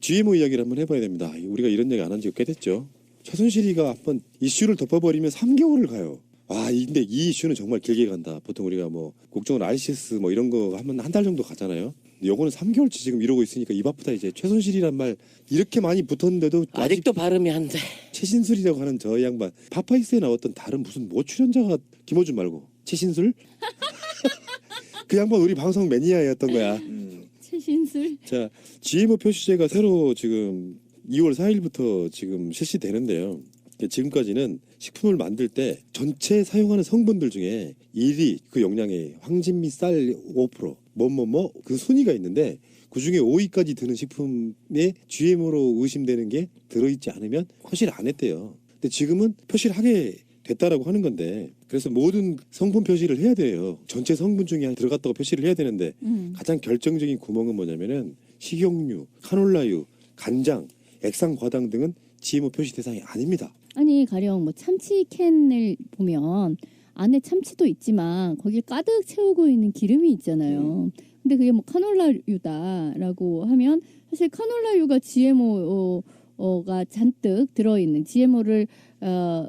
GMO 이야기를 한번 해봐야 됩니다. 우리가 이런 얘기 안 한 지가 꽤 됐죠. 최순실이가 한번 이슈를 덮어버리면 3개월을 가요. 근데 이 이슈는 정말 길게 간다. 보통 우리가 뭐 국정원 RCS 뭐 이런 거 하면 한 달 정도 가잖아요. 근데 요거는 3개월치 지금 이러고 있으니까 입 아프다. 이제 최순실이란 말 이렇게 많이 붙었는데도 아직도 발음이 안 돼. 최신술이라고 하는 저 양반. 파파이스에 나왔던 다른 무슨 뭐 출연자가 김어준 말고 최신술? 그 양반 우리 방송 매니아였던 거야. 최신술. 자, GMO 표시제가 새로 지금 2월 4일부터 지금 실시되는데요. 지금까지는 식품을 만들 때 전체 사용하는 성분들 중에 1위 그 용량의 황진 및 쌀 5%, 그 순위가 있는데 그 중에 5위까지 드는 식품에 GMO로 의심되는 게 들어있지 않으면 표시를 안 했대요. 근데 지금은 표시를 하게 됐다라고 하는 건데 그래서 모든 성분 표시를 해야 돼요. 전체 성분 중에 들어갔다고 표시를 해야 되는데 가장 결정적인 구멍은 뭐냐면은 식용유, 카놀라유, 간장, 액상과당 등은 GMO 표시 대상이 아닙니다. 아니 가령 뭐 참치 캔을 보면 안에 참치도 있지만 거기에 가득 채우고 있는 기름이 있잖아요. 근데 그게 뭐 카놀라유다라고 하면 사실 카놀라유가 GMO가 잔뜩 들어있는 GMO를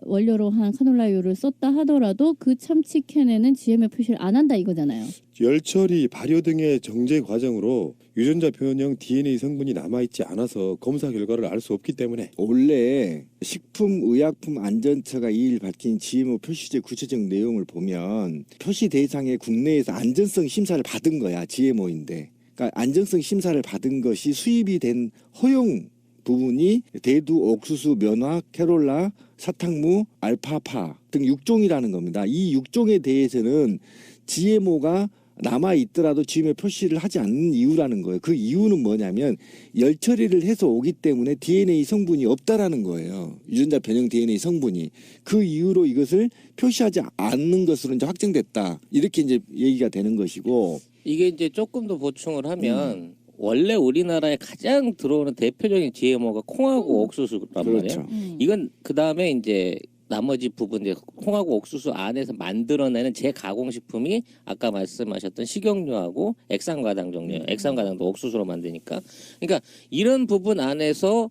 원료로 한 카놀라유를 썼다 하더라도 그 참치 캔에는 GMO 표시를 안 한다 이거잖아요. 열 처리, 발효 등의 정제 과정으로 유전자 변형 DNA 성분이 남아있지 않아서 검사 결과를 알 수 없기 때문에 원래 식품의약품안전처가 2일 밝힌 GMO 표시제 구체적 내용을 보면 표시 대상에 국내에서 안전성 심사를 받은 거야. GMO인데. 그러니까 안전성 심사를 받은 것이 수입이 된 허용 부분이 대두, 옥수수, 면화, 캐롤라, 사탕무, 알파파 등 6종이라는 겁니다. 이 6종에 대해서는 GMO가 남아있더라도 GMO 표시를 하지 않는 이유라는 거예요. 그 이유는 뭐냐면 열 처리를 해서 오기 때문에 DNA 성분이 없다라는 거예요. 유전자 변형 DNA 성분이. 그 이유로 이것을 표시하지 않는 것으로 이제 확정됐다. 이렇게 이제 얘기가 되는 것이고. 이게 이제 조금 더 보충을 하면 원래 우리나라에 가장 들어오는 대표적인 GMO가 콩하고 옥수수란 그렇죠. 말이에요. 이건 그 다음에 이제 나머지 부분 이제 콩하고 옥수수 안에서 만들어내는 재가공식품이 아까 말씀하셨던 식용유하고 액상과당 종류. 액상과당도 옥수수로 만드니까. 그러니까 이런 부분 안에서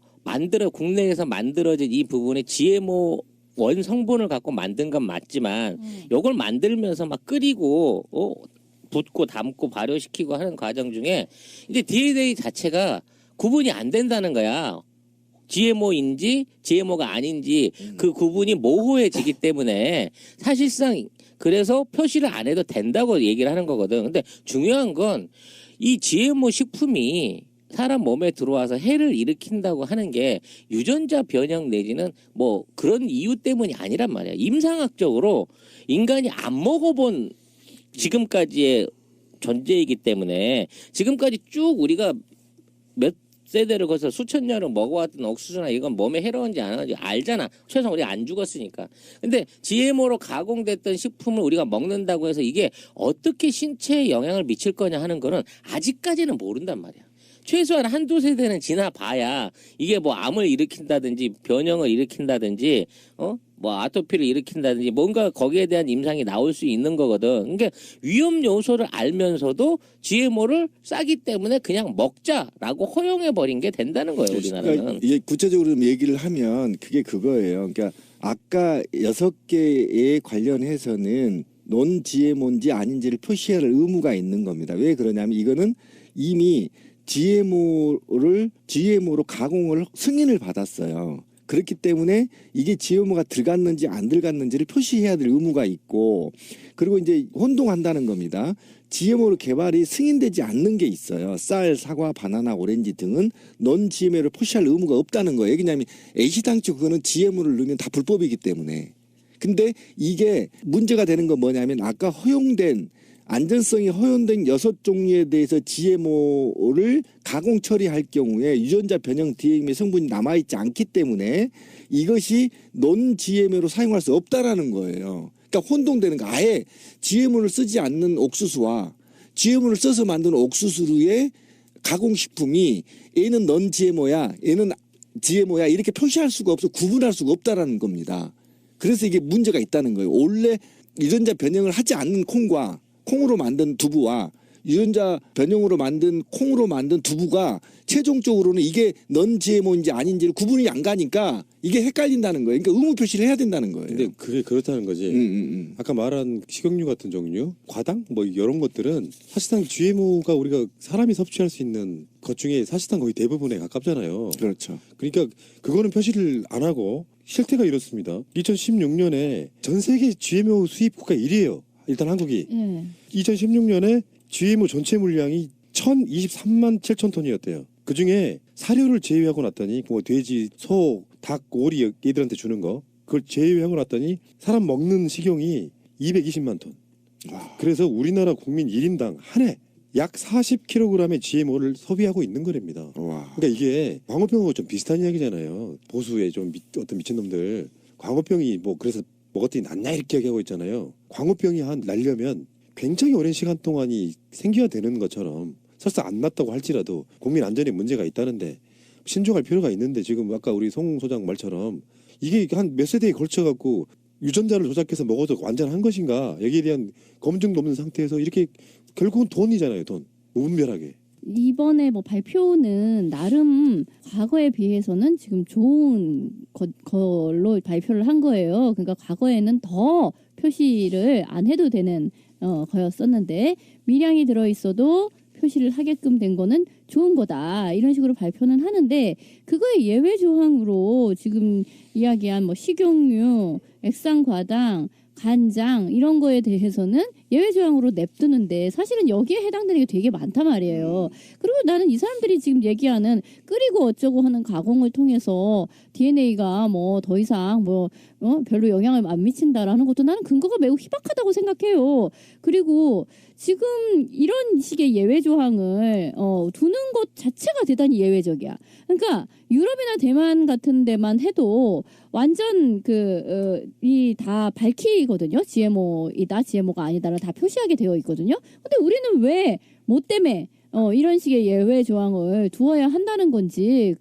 국내에서 만들어진 이 부분이 GMO 원 성분을 갖고 만든 건 맞지만 이걸 만들면서 막 끓이고 붓고 담고 발효시키고 하는 과정 중에 이제 DNA 자체가 구분이 안 된다는 거야. GMO인지 GMO가 아닌지 그 구분이 모호해지기 때문에 사실상 그래서 표시를 안 해도 된다고 얘기를 하는 거거든. 근데 중요한 건 이 GMO 식품이 사람 몸에 들어와서 해를 일으킨다고 하는 게 유전자 변형 내지는 뭐 그런 이유 때문이 아니란 말이야. 임상학적으로 인간이 안 먹어본 지금까지의 존재이기 때문에 지금까지 쭉 우리가 몇 세대를 거쳐 수천 년을 먹어왔던 옥수수나 이건 몸에 해로운지 안 하는지 알잖아. 최소한 우리가 안 죽었으니까. 근데 GMO로 가공됐던 식품을 우리가 먹는다고 해서 이게 어떻게 신체에 영향을 미칠 거냐 하는 거는 아직까지는 모른단 말이야. 최소한 한두 세대는 지나봐야 이게 뭐 암을 일으킨다든지 변형을 일으킨다든지 뭐 아토피를 일으킨다든지 뭔가 거기에 대한 임상이 나올 수 있는 거거든. 그러니까 위험 요소를 알면서도 GMO를 싸기 때문에 그냥 먹자라고 허용해 버린 게 된다는 거예요, 우리나라는. 그러니까 이게 구체적으로 좀 얘기를 하면 그게 그거예요. 그러니까 아까 6개에 관련해서는 논 GMO인지 아닌지를 표시할 의무가 있는 겁니다. 왜 그러냐면 이거는 이미 GMO로 가공을 승인을 받았어요. 그렇기 때문에 이게 GMO가 들어갔는지 안 들어갔는지를 표시해야 될 의무가 있고, 그리고 이제 혼동한다는 겁니다. GMO로 개발이 승인되지 않는 게 있어요. 쌀, 사과, 바나나, 오렌지 등은 넌 GMO를 표시할 의무가 없다는 거예요. 왜냐하면 애시당초 그거는 GMO를 넣으면 다 불법이기 때문에. 근데 이게 문제가 되는 건 뭐냐면 아까 허용된 안전성이 허용된 6종류에 대해서 GMO를 가공 처리할 경우에 유전자 변형 DNA 성분이 남아있지 않기 때문에 이것이 논 GMO로 사용할 수 없다라는 거예요. 그러니까 혼동되는 거. 아예 GMO를 쓰지 않는 옥수수와 GMO를 써서 만든 옥수수의 가공식품이 얘는 넌 GMO야, 얘는 GMO야 이렇게 표시할 수가 없어, 구분할 수가 없다라는 겁니다. 그래서 이게 문제가 있다는 거예요. 원래 유전자 변형을 하지 않는 콩으로 만든 두부와 유전자 변형으로 만든 콩으로 만든 두부가 최종적으로는 이게 넌 GMO인지 아닌지를 구분이 안 가니까 이게 헷갈린다는 거예요. 그러니까 의무 표시를 해야 된다는 거예요. 근데 그게 그렇다는 거지. 아까 말한 식용유 같은 종류, 과당 뭐 이런 것들은 사실상 GMO가 우리가 사람이 섭취할 수 있는 것 중에 사실상 거의 대부분에 가깝잖아요. 그렇죠. 그러니까 그거는 표시를 안 하고 실태가 이렇습니다. 2016년에 전 세계 GMO 수입 국가 1위예요. 일단 한국이. 예. 2016년에 GMO 전체 물량이 1,023만 7천 톤이었대요. 그 중에 사료를 제외하고 났더니 뭐 돼지, 소, 닭, 오리 얘들한테 주는 거 그걸 제외하고 났더니 사람 먹는 식용이 220만 톤. 그래서 우리나라 국민 1인당 한 해 약 40kg의 GMO를 소비하고 있는 거랍니다. 와. 그러니까 이게 광우병하고 좀 비슷한 이야기잖아요. 보수의 좀 어떤 미친놈들 광우병이 뭐 그래서 먹었더니 낫냐 이렇게 얘기하고 있잖아요. 광우병이 날려면 굉장히 오랜 시간 동안이 생겨야 되는 것처럼 설사 안 났다고 할지라도 국민 안전에 문제가 있다는데 신중할 필요가 있는데 지금 아까 우리 송 소장 말처럼 이게 한 몇 세대에 걸쳐 갖고 유전자를 조작해서 먹어도 완전한 것인가 여기에 대한 검증도 없는 상태에서 이렇게 결국은 돈이잖아요. 돈 무분별하게. 이번에 뭐 발표는 나름 과거에 비해서는 지금 좋은 걸로 발표를 한 거예요. 그러니까 과거에는 더 표시를 안 해도 되는 거였었는데 미량이 들어있어도 표시를 하게끔 된 거는 좋은 거다 이런 식으로 발표는 하는데 그거의 예외 조항으로 지금 이야기한 뭐 식용유, 액상과당, 간장 이런 거에 대해서는 예외 조항으로 냅두는데 사실은 여기에 해당되는 게 되게 많단 말이에요. 그리고 나는 이 사람들이 지금 얘기하는 끓이고 어쩌고 하는 가공을 통해서 DNA가 뭐 더 이상 뭐 별로 영향을 안 미친다라는 것도 나는 근거가 매우 희박하다고 생각해요. 그리고 지금 이런 식의 예외 조항을 두는 것 자체가 대단히 예외적이야. 그러니까 유럽이나 대만 같은 데만 해도 완전 이 다 밝히거든요. GMO이다, GMO가 아니다를 다 표시하게 되어 있거든요. 근데 우리는 왜 뭐 때문에 이런 식의 예외 조항을 두어야 한다는 건지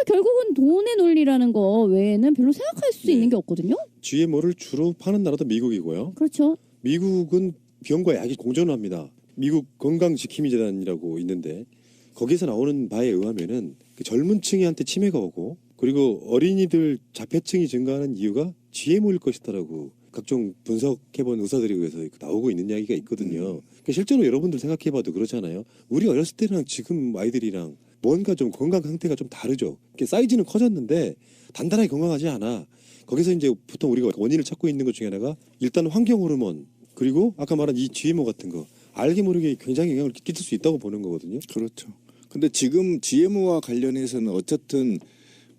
결국은 돈의 논리라는 거 외에는 별로 생각할 수 있는 게 없거든요. GMO를 주로 파는 나라도 미국이고요. 그렇죠. 미국은 병과 약이 공존합니다. 미국 건강지킴이재단이라고 있는데 거기서 나오는 바에 의하면은 그 젊은 층한테 치매가 오고 그리고 어린이들 자폐증이 증가하는 이유가 GMO일 것이다라고 각종 분석해본 의사들에 의해서 나오고 있는 이야기가 있거든요. 그러니까 실제로 여러분들 생각해봐도 그렇잖아요. 우리 어렸을 때랑 지금 아이들이랑 뭔가 좀 건강 상태가 좀 다르죠. 사이즈는 커졌는데 단단하게 건강하지 않아. 거기서 이제 보통 우리가 원인을 찾고 있는 것 중에 하나가 일단 환경 호르몬 그리고 아까 말한 이 GMO 같은 거 알게 모르게 굉장히 영향을 끼칠 수 있다고 보는 거거든요. 그렇죠. 근데 지금 GMO와 관련해서는 어쨌든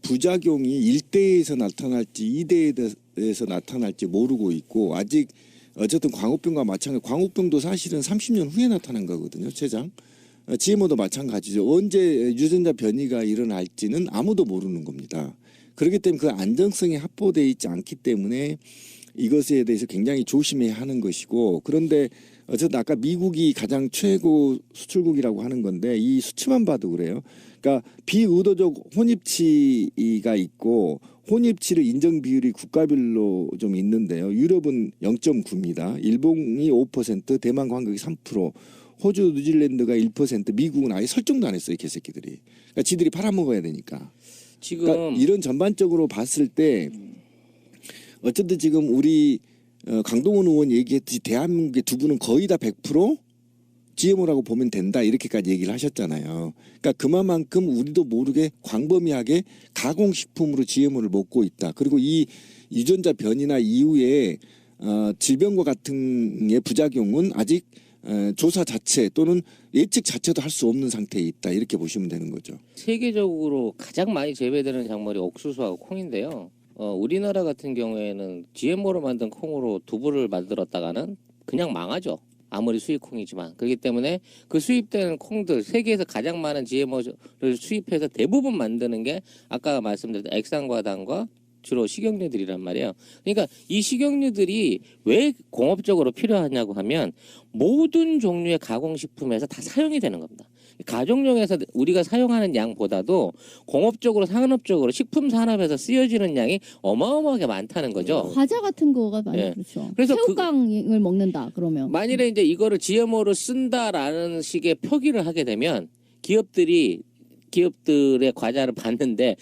부작용이 1대에서 나타날지 2대에서 나타날지 모르고 있고 아직 어쨌든 광우병과 마찬가지 광우병도 사실은 30년 후에 나타난 거거든요. 최장. GMO도 마찬가지죠. 언제 유전자 변이가 일어날지는 아무도 모르는 겁니다. 그렇기 때문에 그 안정성이 확보되어 있지 않기 때문에 이것에 대해서 굉장히 조심해야 하는 것이고 그런데 어쨌든 아까 미국이 가장 최고 수출국이라고 하는 건데 이 수치만 봐도 그래요. 그러니까 비의도적 혼입치가 있고 혼입치를 인정 비율이 국가별로 좀 있는데요. 유럽은 0.9입니다. 일본이 5%, 대만 관광이 3%, 호주, 뉴질랜드가 1%, 미국은 아예 설정도 안 했어요. 이 개새끼들이. 그러니까 지들이 팔아먹어야 되니까. 지금 그러니까 이런 전반적으로 봤을 때 어쨌든 지금 우리 강동원 의원 얘기했듯이 대한민국의 두부는 거의 다 100% GMO라고 보면 된다 이렇게까지 얘기를 하셨잖아요. 그러니까 그만큼 우리도 모르게 광범위하게 가공식품으로 GMO를 먹고 있다. 그리고 이 유전자 변이나 이후에 질병과 같은 의 부작용은 아직 조사 자체 또는 예측 자체도 할 수 없는 상태에 있다 이렇게 보시면 되는 거죠. 세계적으로 가장 많이 재배되는 작물이 옥수수하고 콩인데요. 우리나라 같은 경우에는 GMO로 만든 콩으로 두부를 만들었다가는 그냥 망하죠. 아무리 수입 콩이지만. 그렇기 때문에 그 수입되는 콩들, 세계에서 가장 많은 GMO를 수입해서 대부분 만드는 게 아까 말씀드렸던 액상과당과 주로 식용유들이란 말이에요. 그러니까 이 식용유들이 왜 공업적으로 필요하냐고 하면 모든 종류의 가공식품에서 다 사용이 되는 겁니다. 가정용에서 우리가 사용하는 양보다도 공업적으로 산업적으로 식품 산업에서 쓰여지는 양이 어마어마하게 많다는 거죠. 과자 같은 거가 많이 예. 그렇죠. 그래서 새우깡을 먹는다 그러면 만일에 이제 이거를 GMO로 쓴다라는 식의 표기를 하게 되면 기업들의 과자를 봤는데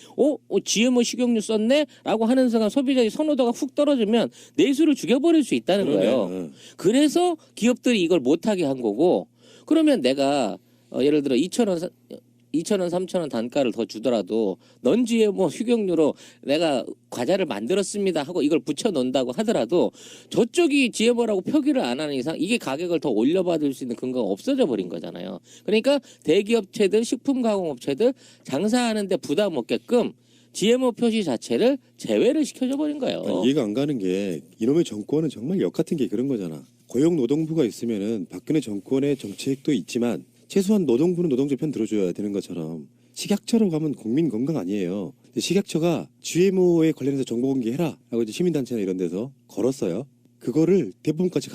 GMO 식용유 썼네? 라고 하는 순간 소비자의 선호도가 훅 떨어지면 내수를 죽여버릴 수 있다는 거예요. 그러네. 그래서 기업들이 이걸 못하게 한 거고 그러면 내가 예를 들어 2,000원 3,000원 단가를 더 주더라도 넌 GMO 식용유로 내가 과자를 만들었습니다 하고 이걸 붙여놓는다고 하더라도 저쪽이 GMO라고 표기를 안 하는 이상 이게 가격을 더 올려받을 수 있는 근거가 없어져 버린 거잖아요. 그러니까 대기업체들 식품가공업체들 장사하는데 부담 없게끔 GMO 표시 자체를 제외를 시켜줘 버린 거예요. 아니, 이해가 안 가는 게 이놈의 정권은 정말 역 같은 게 그런 거잖아. 고용노동부가 있으면은 박근혜 정권의 정책도 있지만 최소한 노동부는 노동자 편 들어줘야 되는 것처럼 식약처로 가면 국민 건강 아니에요. 근데 식약처가 GMO에 관련해서 정보 공개해라 라고 이제 시민단체나 이런 데서 걸었어요. 그거를 대부분까지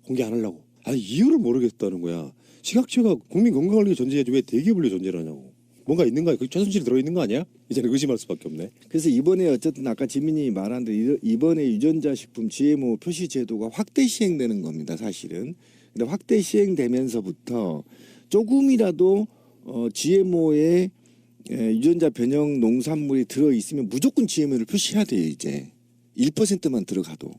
공개 안 하려고. 아니 이유를 모르겠다는 거야. 식약처가 국민 건강을 위해 존재해야지 왜 대기업을 위해 존재를 하냐고. 뭔가 있는 거야. 그 최순실이 들어있는 거 아니야? 이제는 의심할 수밖에 없네. 그래서 이번에 어쨌든 아까 지민이 말한 대로 이번에 유전자 식품 GMO 표시 제도가 확대 시행되는 겁니다. 사실은. 근데 확대 시행되면서부터 조금이라도 GMO에 유전자 변형 농산물이 들어있으면 무조건 GMO를 표시해야 돼요. 이제 1%만 들어가도.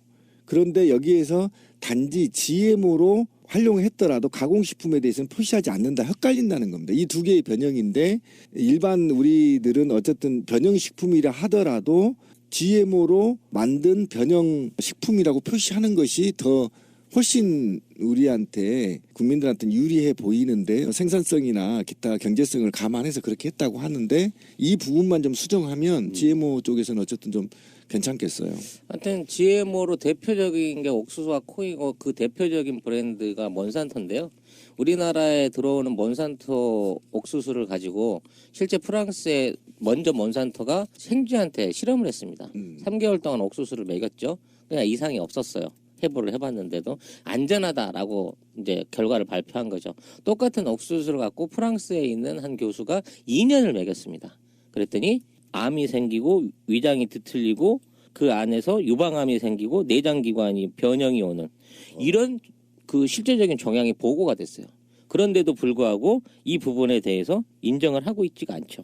그런데 여기에서 단지 GMO로 활용했더라도 가공식품에 대해서는 표시하지 않는다. 헷갈린다는 겁니다. 이 두 개의 변형인데 일반 우리들은 어쨌든 변형식품이라 하더라도 GMO로 만든 변형식품이라고 표시하는 것이 더 훨씬 우리한테 국민들한테는 유리해 보이는데 생산성이나 기타 경제성을 감안해서 그렇게 했다고 하는데 이 부분만 좀 수정하면 GMO 쪽에서는 어쨌든 좀 괜찮겠어요. 하여튼 GMO로 대표적인 게 옥수수와 콩이고 그 대표적인 브랜드가 몬산토인데요. 우리나라에 들어오는 몬산토 옥수수를 가지고 실제 프랑스에 먼저 몬산토가 생쥐한테 실험을 했습니다. 3개월 동안 옥수수를 먹였죠. 그냥 이상이 없었어요. 해부를 해봤는데도 안전하다라고 이제 결과를 발표한 거죠. 똑같은 옥수수를 갖고 프랑스에 있는 한 교수가 2년을 먹였습니다. 그랬더니 암이 생기고 위장이 뒤틀리고 그 안에서 유방암이 생기고 내장기관이 변형이 오는 이런 그 실제적인 종양이 보고가 됐어요. 그런데도 불구하고 이 부분에 대해서 인정을 하고 있지가 않죠.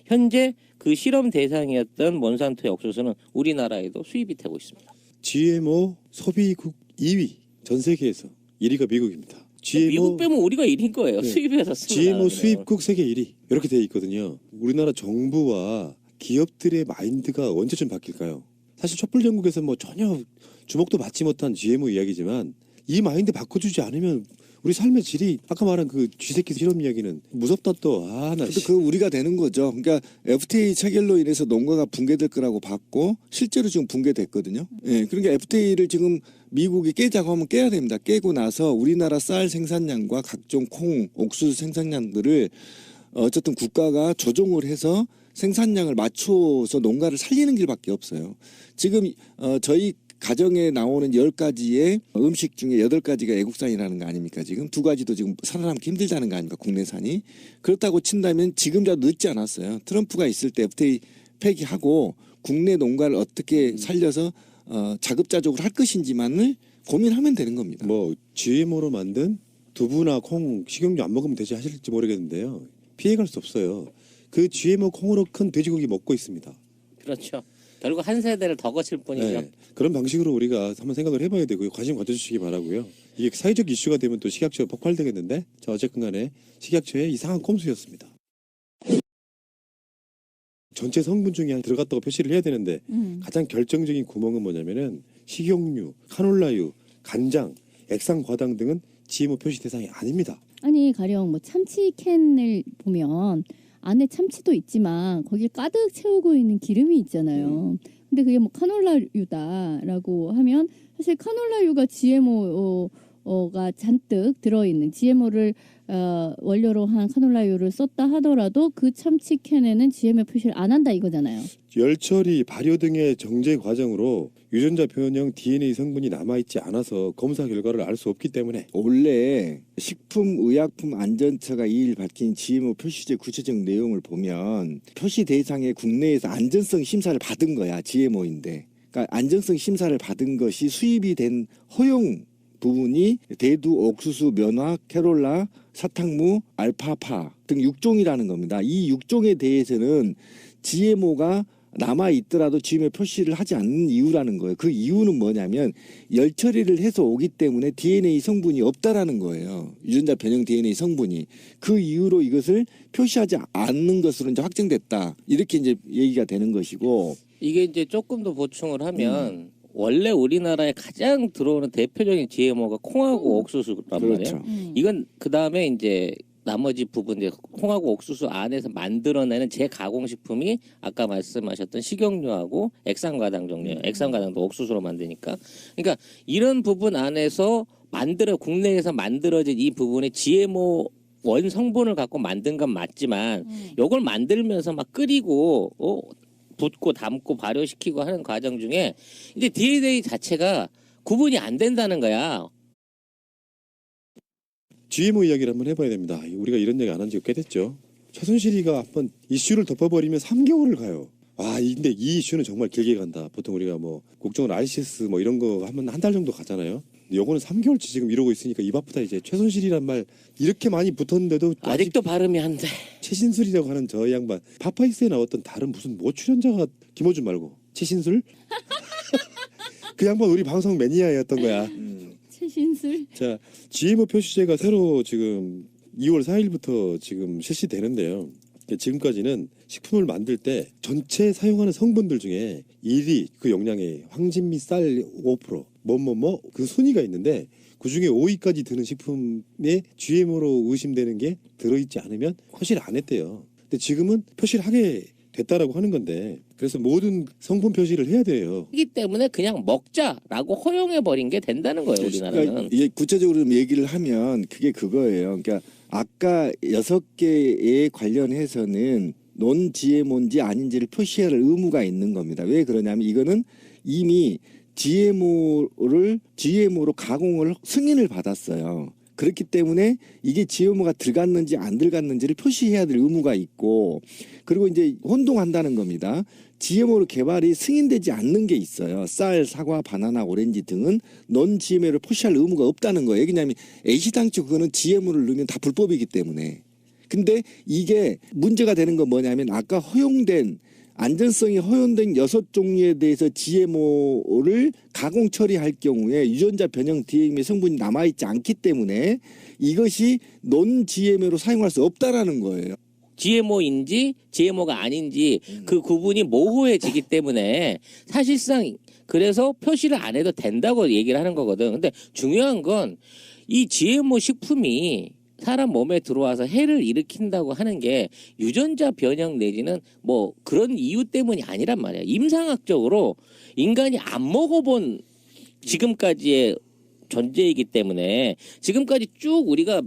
현재 그 실험 대상이었던 몬산토의 옥수수는 우리나라에도 수입이 되고 있습니다. GMO 소비국 2위 전 세계에서 1위가 미국입니다. 미국 빼면 우리가 1위인 거예요. 네. 수입해서 GMO 수입국 세계 1위 이렇게 돼 있거든요. 우리나라 정부와 기업들의 마인드가 언제쯤 바뀔까요? 사실 촛불전국에서 뭐 전혀 주목도 받지 못한 GMO 이야기지만 이 마인드 바꿔주지 않으면 우리 삶의 질이 아까 말한 그 쥐새끼 실험 이야기는 무섭다 또. 나. 근데 그 우리가 되는 거죠. 그러니까 FTA 체결로 인해서 농가가 붕괴될 거라고 봤고 실제로 지금 붕괴됐거든요. 예, 그러니까 FTA를 지금 미국이 깨자고 하면 깨야 됩니다. 깨고 나서 우리나라 쌀 생산량과 각종 콩, 옥수수 생산량들을 어쨌든 국가가 조정을 해서 생산량을 맞춰서 농가를 살리는 길밖에 없어요. 지금 저희 가정에 나오는 10가지의 음식 중에 8가지가 애국산이라는 거 아닙니까? 지금 2가지도 지금 살아남기 힘들다는 거 아닙니까? 국내산이. 그렇다고 친다면 지금이라도 늦지 않았어요. 트럼프가 있을 때 FTA 폐기하고 국내 농가를 어떻게 살려서 자급자족을 할 것인지만을 고민하면 되는 겁니다. 뭐 GMO로 만든 두부나 콩, 식용유 안 먹으면 되지 하실지 모르겠는데요. 피해갈 수 없어요. 그 GMO 콩으로 큰 돼지고기 먹고 있습니다. 그렇죠. 결국 한 세대를 더 거칠 뿐이죠. 네, 그런 방식으로 우리가 한번 생각을 해봐야 되고요. 관심 가져주시기 바라고요. 이게 사회적 이슈가 되면 또 식약처가 폭발되겠는데 자 어쨌든 간에 식약처의 이상한 꼼수였습니다. 전체 성분 중에 들어갔다고 표시를 해야 되는데 가장 결정적인 구멍은 뭐냐면은 식용유, 카놀라유, 간장, 액상과당 등은 GMO 표시 대상이 아닙니다. 아니 가령 뭐 참치 캔을 보면 안에 참치도 있지만 거기에 가득 채우고 있는 기름이 있잖아요. 근데 그게 뭐 카놀라유다라고 하면 사실 카놀라유가 GMO가 잔뜩 들어있는 GMO를 원료로 한 카놀라유를 썼다 하더라도 그 참치 캔에는 GMO 표시를 안 한다 이거잖아요. 열 처리, 발효 등의 정제 과정으로 유전자 변형 DNA 성분이 남아있지 않아서 검사 결과를 알 수 없기 때문에 원래 식품의약품안전처가 2일 밝힌 GMO 표시제 구체적 내용을 보면 표시 대상에 국내에서 안전성 심사를 받은 거야. GMO인데. 그러니까 안전성 심사를 받은 것이 수입이 된 허용 부분이 대두, 옥수수, 면화, 캐롤라, 사탕무, 알파파 등 6종이라는 겁니다. 이 6종에 대해서는 GMO가 남아 있더라도 GMO 표시를 하지 않는 이유라는 거예요. 그 이유는 뭐냐면 열 처리를 해서 오기 때문에 DNA 성분이 없다라는 거예요. 유전자 변형 DNA 성분이. 그 이유로 이것을 표시하지 않는 것으로 이제 확정됐다. 이렇게 이제 얘기가 되는 것이고. 이게 이제 조금 더 보충을 하면 원래 우리나라에 가장 들어오는 대표적인 GMO가 콩하고 옥수수란 말이에요. 그렇죠. 이건 그 다음에 이제 나머지 부분 이제 콩하고 옥수수 안에서 만들어내는 재가공식품이 아까 말씀하셨던 식용유하고 액상과당 종류예요. 액상과당도 옥수수로 만드니까. 그러니까 이런 부분 안에서 국내에서 만들어진 이 부분의 GMO 원 성분을 갖고 만든 건 맞지만 이걸 만들면서 막 끓이고 붓고 담고 발효시키고 하는 과정 중에 이제 DNA 자체가 구분이 안 된다는 거야. GMO 이야기를 한번 해봐야 됩니다. 우리가 이런 얘기 안 한 지가 꽤 됐죠. 최순실이가 한번 이슈를 덮어버리면 3개월을 가요. 근데 이 이슈는 정말 길게 간다. 보통 우리가 뭐 국정원 RCS 뭐 이런 거 하면 한 달 정도 가잖아요. 근데 요거는 3개월치 지금 이러고 있으니까 입 아프다 이제. 최순실이란 말 이렇게 많이 붙었는데도 아직도 발음이 안 돼. 최신술이라고 하는 저 양반. 파파이스에 나왔던 다른 무슨 뭐 출연자가 김어준 말고 최신술? 그 양반 우리 방송 매니아였던 거야. 최신술. 자, GMO 표시제가 새로 지금 2월 4일부터 지금 실시되는데요. 지금까지는 식품을 만들 때 전체 사용하는 성분들 중에 1위 그 영양의 황진 및 쌀 5%, 그 순위가 있는데 그 중에 5위까지 드는 식품에 GMO로 의심되는 게 들어있지 않으면 표시를 안 했대요. 근데 지금은 표시를 하게 됐다라고 하는 건데 그래서 모든 성분 표시를 해야 돼요. 이기 때문에 그냥 먹자라고 허용해 버린 게 된다는 거예요, 우리나라는. 그러니까 이게 구체적으로 좀 얘기를 하면 그게 그거예요. 그러니까 아까 6개에 관련해서는 논 GMO인지 아닌지를 표시할 의무가 있는 겁니다. 왜 그러냐면 이거는 이미 GMO로 가공을 승인을 받았어요. 그렇기 때문에 이게 GMO가 들어갔는지 안 들어갔는지를 표시해야 될 의무가 있고, 그리고 이제 혼동한다는 겁니다. GMO로 개발이 승인되지 않는 게 있어요. 쌀, 사과, 바나나, 오렌지 등은 넌 GMO를 표시할 의무가 없다는 거예요. 왜냐하면 애시당초 그거는 GMO를 넣으면 다 불법이기 때문에. 근데 이게 문제가 되는 건 뭐냐면 아까 안전성이 허용된 6종류에 대해서 GMO를 가공 처리할 경우에 유전자 변형 DNA의 성분이 남아있지 않기 때문에 이것이 논 GMO로 사용할 수 없다라는 거예요. GMO인지 GMO가 아닌지 그 구분이 모호해지기 때문에 사실상 그래서 표시를 안 해도 된다고 얘기를 하는 거거든. 근데 중요한 건 이 GMO 식품이 사람 몸에 들어와서 해를 일으킨다고 하는 게 유전자 변형 내지는 뭐 그런 이유 때문이 아니란 말이야. 임상학적으로 인간이 안 먹어본 지금까지의 존재이기 때문에 지금까지 쭉 우리가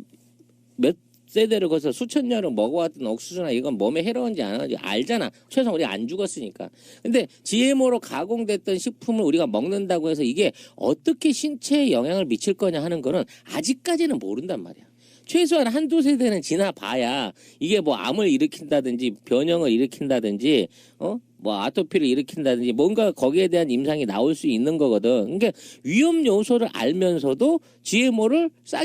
몇 세대를 거쳐 수천 년을 먹어왔던 옥수수나 이건 몸에 해로운지 안 하는지 알잖아. 최소한 우리가 안 죽었으니까. 근데 GMO로 가공됐던 식품을 우리가 먹는다고 해서 이게 어떻게 신체에 영향을 미칠 거냐 하는 거는 아직까지는 모른단 말이야. 최소한 한두 세대는 지나봐야 이게 뭐 암을 일으킨다든지 변형을 일으킨다든지 뭐 아토피를 일으킨다든지 뭔가 거기에 대한 임상이 나올 수 있는 거거든. 그러니까 위험 요소를 알면서도 GMO를